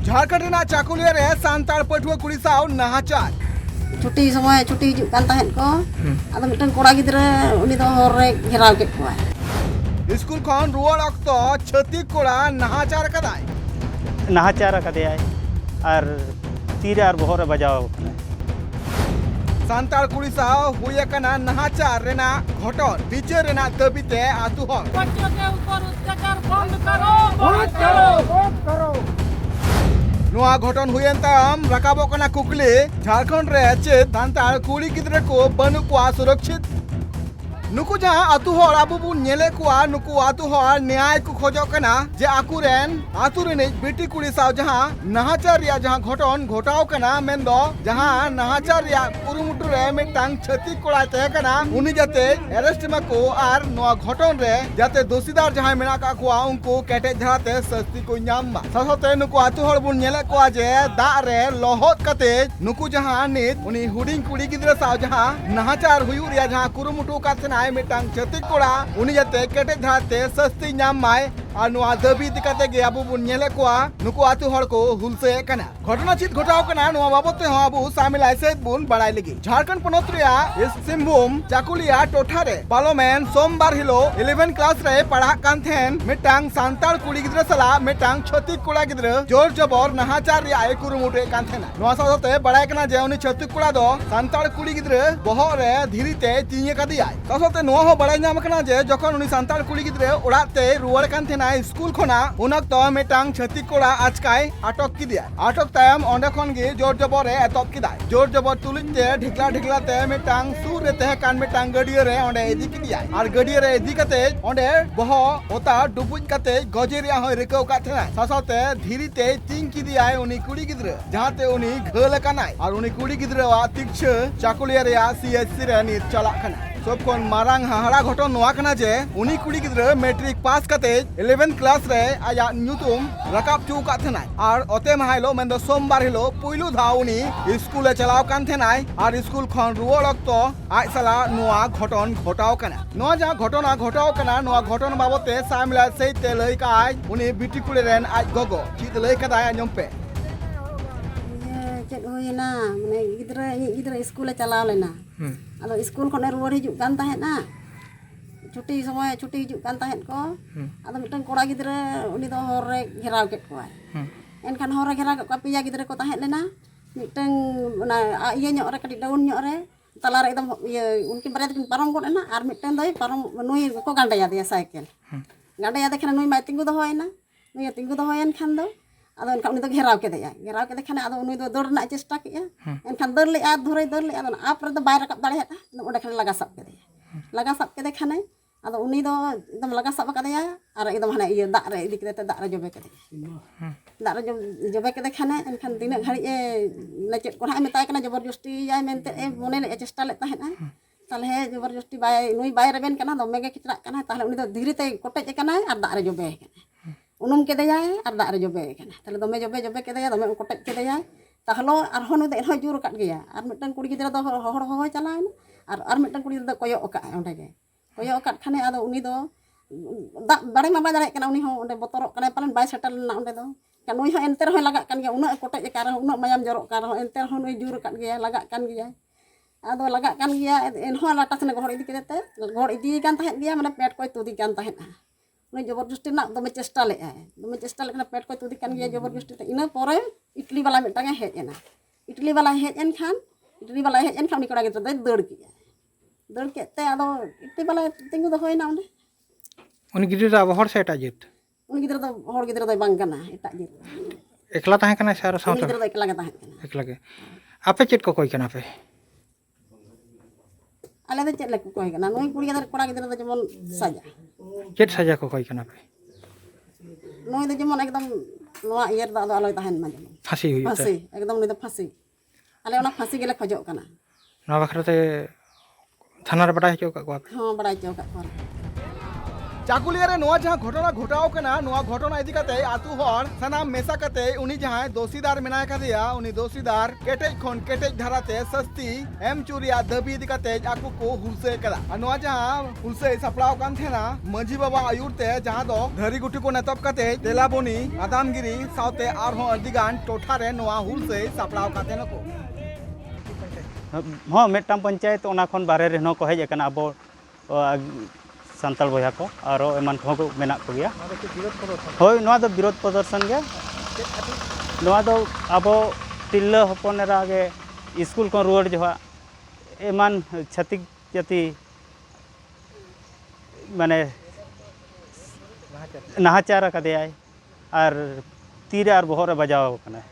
झारखंड चाकुलिया रे सांतार पटुआ कुड़ी साव नहाचार छुट्टी समय छुट्टी हिजुग कान ताहेन को आदो मिटन कोड़ा गिद्रा उनी दो हर रे घेराव के कोआ स्कूल खन रुआर अक्तो छत्तीस कोड़ा नहाचार कदाय नहाचार कदेय और तीर और बहर बजाव सांतार कुड़ी साव हुए कना नहाचार रेना घटन विचार रेना दबिते आतु हर बच्चों के ऊपर अत्याचार बंद करो नुआ घटन हुएन ताम रकाबो कना कुकली झारखंड रे चेत सांतार कुड़ी गिद्रा को बनु को सुरक्षित नुकु जहां आतु हर आबु बु नेले कुआ नुकु आतु हर न्याय को खोजो कना जे आकुरेन आतु रे बेटी कुड़ी साव जहां नहाचार रिया जहां घटन घटाव कना मेंदो जहां नहाचार रिया कुरुमुटु रे मिटांग छत्तीस कोड़ा ते कना उनी जाते अरेस्ट मको आर नोआ घटन रे जाते दोषीदार जहां मेना का कुआ उनको केटे धराते सस्ती को न्याम ससते नुकु आतु हर बु नेले कुआ जे दा रे लोहत कते नुकु जहां नित उनी हुडिंग कुड़ी गिद्रा साव जहां नहाचार हुयु रिया जहां कुरुमुटु कातना मिटांग छत्तीस कोड़ा उनी जाते केटे धराते सस्ती न्याम माय और नुआ दबी दिकाते गे आबु बुन नेले कोआ नुकु आतु हर को हुलसे कना घटना चित घटाव कना नुआ बाबते हो आबु सामिल आइसे बुन बड़ाई लगी झारखंड पनोत रिया इस सिंहभूम चाकुलिया टोठा रे पार्लियामेंट सोमवार हिलो 11 क्लास रे पढ़ा कान थेन मिटांग सांताल कुड़ी गिद्रा सला मिटांग छत्तीस कोड़ा गिद्रा जोर जबर नहाचार रे आय कुरुमुटे कान थेना नुआ साथे बड़ाई कना जे उनी छत्तीस कोड़ा दो सांताल कुड़ी गिद्रा बहो रे धीरीते तिये कदिया साथे नुआ हो बड़ाई नाम कना जे जखन उनी सांताल कुड़ी गिद्रा ओड़ाते रुवार कान थेना स्कूल खोना उनक तो मिटांग छत्तीस कोड़ा आजकाय आटक की दिया आटक तायम ओंडे खन गे जोर जबर रे एतब किदाय जोर जबर तुलिते ढिकला ढिकला ते मिटांग सुर रे ते कान मिटांग गडिया रे ओंडे इदी की दिया आर गडिया रे इदी कते ओंडे बहो ओता डुबुज कते गजेरिया हो रेकौ का थेना सासाते धीरीते तिंग की दिया उनी कुड़ी गिद्रा जहाते उनी घल कनाय आर उनी कुड़ी गिद्रा वा तिक्ष चाकुलिया रे सीएचसी रे नि चला कना सब कोन मारांग हाहाड़ा घटन नोआ कना जे उनी कुड़ी गिद्रा मैट्रिक पास कते 11 क्लास रे आया न्यूतुम रकाब चू का थेनाय आर ओते माहाइलो मेंदो सोमवार हिलो पुइलु धाव उनी स्कूल चलाव कान थेनाय आर स्कूल खन रुवाड़ अक्तो आज सला नोआ घटन घटाव कना नोआ जा घटना घटाव कना नोआ घटन बाबते सामिला सहित लई काय उनी बिटी कुड़ी रेन आज गोगो चित लई कदाय आंजम पे चेक होइना माने गिद्रा स्कूल चलाव लेना आदो स्कूल खने रुवाड़ हिजुग कान ताहेना छुट्टी समय छुट्टी हिजुग कान ताहेन को आदो मिटन कोड़ा गिद्रा उनी दो हर रे घेराव के कोआ एनखान हर रे घेराव को पिया गिद्रा को ताहेन लेना मिटन ना इया ᱧᱚᱜ रे कटी डाउन ᱧᱚᱜ रे तला रे एकदम ये उनकी बारे किन पारम गोड ना आर मिटन दई पारम नुई को गांडया दिया साइकिल गांडया देखना नुई माय तिंगु दो होयना नुई तिंगु दो होयन खान दो आदो एनखान उनी दो घेराव के खाने आदो उनी दो दौड़ ना चेष्टा के एनखान दर ले आ धरे दर ले आदो आप रे दो बाय रकब दाड़े हता ओंडे खाने लगा सब के खाने आदो उनी दो एकदम लगा सब कदेया आर एकदम हाने ये दा रे इदी के दा रे जबे के दा रे जबे के खाने एनखान दिना घड़ी ए नचेत को हा मेताय कना जबरदस्ती याय मेनते ए मोने ले चेष्टा ले ताहेना ताले हे जबरदस्ती बाय नुई बाय रेबेन कना दमे के खिचरा कना ताले उनी दो धीरे ते कोटेज कना आर दा रे जबे कना उनुम के दया आर दा रे जबे कना ताले दमे जबे के दया दमे कोटेज के दया ताहलो आर होन दे हो जुर काट गया आर मिटन कुड़ी गिद्रा दो हड़ हो चलायना आर मिटन कुड़ी दो कोयो का ओंडे के कोयो काट खाने आदो उनी दो दा बाड़े मा बाजारे कना उनी हो ओंडे बोतरो कना पालन बाय सेटल ना ओंडे दो का नुई हो एनते रहो लगा कान गया उना कोटेज का रहो उना मायाम जरो का रहो एनते रहो नुई जुर काट गया लगा कान गया आदो लगा कान गया एनहो लाटा सने घोड़ इदी केते घोड़ इदी कान ताहेन गया माने पेट कोय तुदी कान ताहेन उनी जबरदस्ती ना दमे चेष्टा ले कना पेट कोय तुदी कान गया जबरदस्ती इना परे इटली वाला मिटांगे हेज एना इटली वाला हेज एन खान उनी कोड़ा गिद्रा दड़ किया दड़ केते आदो इटली वाला तिंगु दो होयना उनी उनी गिद्रा हर से एटा जित उनी गिद्रा दो हर गिद्रा दो बांग कना एटा जित एकला ताहे कना सारा साथ गिद्रा दो एकला ताहे कना एकला के आपे चेट को कोई कना पे आले दो चेट ले को कोई कना नुई कुड़ी गिद्रा कोड़ा गिद्रा दो जेमन साजा चेट सजा को कोई कना पे नुई दो जेमन एकदम नोआ इयर दा आलोय ताहेन मा जेमन फांसी हुई फांसी एकदम नुई दो फांसी आले ओना फांसी गेले खजो कना ना बखरते थाना रे बड़ा हिचो का को हां बड़ा हिचो का को चाकुलिया रे नोआ जहां घटना घटाव कना नोआ घटना इदी कते आतु हर सनाम मेसा कते उनी जहां दोषीदार मेना कदिया उनी दोषीदार केटेज खन केटेज धाराते सस्ती एम चुरिया दबी इदी कते आकु को हुलसे कदा नोआ जहां हुलसे सपड़ाव कान थेना मंजी बाबा आयुरते जहां दो धरी गुटी को नेतब कते तेलाबोनी आदामगिरी साउते आरहो अदिगान टोठा रे नोआ हुलसे सपड़ाव काते नको हाँ मिट्टां पंचायत ओना खन बारे रे को हेज अकना अब सान्ताल बया को और एमान को मेना को गया होय नोआ दो विरोध प्रदर्शन गया नोआ दो अब तिल्ला हपन रागे स्कूल को रुआड़ जो एमान छतिक जाति माने नाहाचार कदेयाय और तीरे और बहरे बजाव कना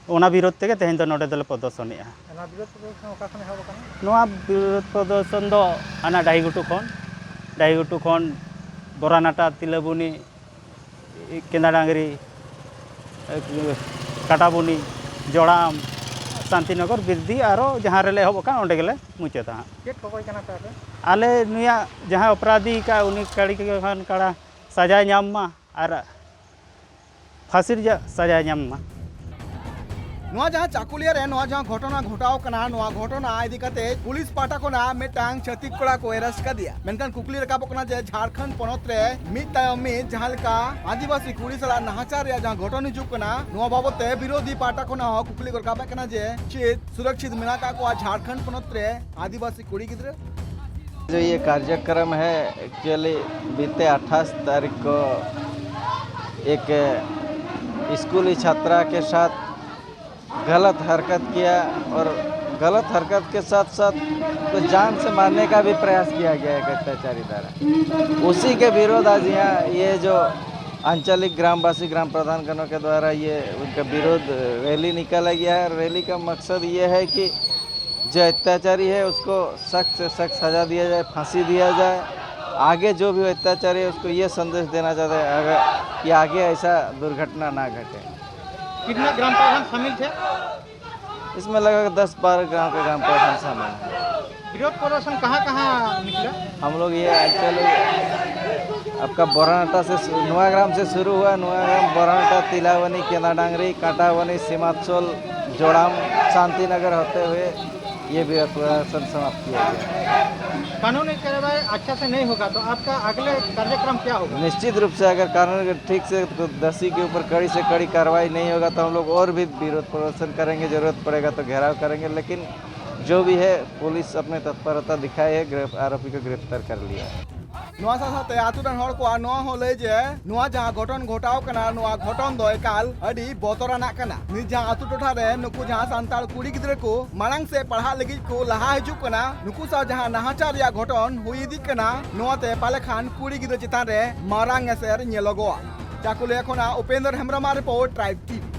ओना विरोध तेगे तेहेन दो नोडे दले प्रदर्शनया नोआ विरोध प्रदर्शन दो आना डाईगुटू खन बोरानाटा तिलाबुनी केंदाडांगरी काटाबुनी जोड़ाम शांतिनगर बिरदी और जहाँ रेले हबका ओंडे गेले मुचादा आले नुया जहाँ अपराधी का उनी कड़ी के खान कड़ा सजा नाम मा और फांसी सजा नाम मा नोआ जहां चाकुलिया रे नोआ जहां घटना घटाव कना नोआ घटना इदी कते पुलिस पाटा कोना मेटांग छतिक कोड़ा को अरेस्ट कर दिया मेनकान कुकली रकाब कोना जे झारखंड पनत रे मित तायम मित जहां लका आदिवासी कुड़ी सला नाहाचार रे जहां घटन हिजुक कना नोआ बाबते विरोधी पाटा कोना कुकली रकाब कना जे चित सुरक्षित मेना का को झारखंड पनत रे आदिवासी कुड़ी गिद्र जो ये कार्यक्रम है एक्चुअली बीते 28 तारीख को एक स्कूली छात्रा के साथ गलत हरकत किया और गलत हरकत के साथ साथ तो जान से मारने का भी प्रयास किया गया है अत्याचारी द्वारा। उसी के विरोध आज यहाँ ये जो आंचलिक ग्रामवासी ग्राम प्रधान गणों के द्वारा ये उनका विरोध रैली निकाला गया है। रैली का मकसद ये है कि जो अत्याचारी है उसको सख्त से सख्त सजा दिया जाए, फांसी दिया जाए। आगे जो भी अत्याचारी है उसको ये संदेश देना चाहते हैं अगर कि आगे ऐसा दुर्घटना ना घटे। कितने ग्राम प्रधान शामिल थे? इसमें लगभग 10-12 गांव के ग्राम प्रधान शामिल हैं। विरोध प्रदर्शन कहाँ निकला? हम लोग ये एक्चुअली आपका बोरानाटा से नुआग्राम से शुरू हुआ। नुआग्राम, बोरानाटा, तिलावनी, केंदाडांगरी, काटावनी, सीमाचोल, जोड़ाम, शांतिनगर होते हुए ये विरोध प्रदर्शन समाप्त किया गया। कानूनी कार्रवाई अच्छा से नहीं होगा तो आपका अगले कार्यक्रम क्या होगा? निश्चित रूप से अगर कानून ठीक से तो दोषी के ऊपर कड़ी से कड़ी कार्रवाई नहीं होगा तो हम लोग और भी विरोध प्रदर्शन करेंगे, जरूरत पड़ेगा तो घेराव करेंगे। लेकिन जो भी है पुलिस अपने तत्परता दिखाई है, आरोपी को गिरफ्तार कर लिया है। नोआ साथे आतुरन हर को नोआ होले जे नोआ जहां घटन घटाव कना नोआ घटन दो एकाल अडी बोतराना कना नि जहां आतु टोठा रे नुकु जहां सांताल कुड़ी गिद्रे को मांग से पढ़ा लगी को लहा हिजु कना नुकु सा जहां नाहाचार या घटन हुई दी कना नोआ ते पाले खान कुड़ी गिद्रे चितान रे मारांग एसर नेलोगोआ चाकुले खना Upendra Hembram report tribe TV.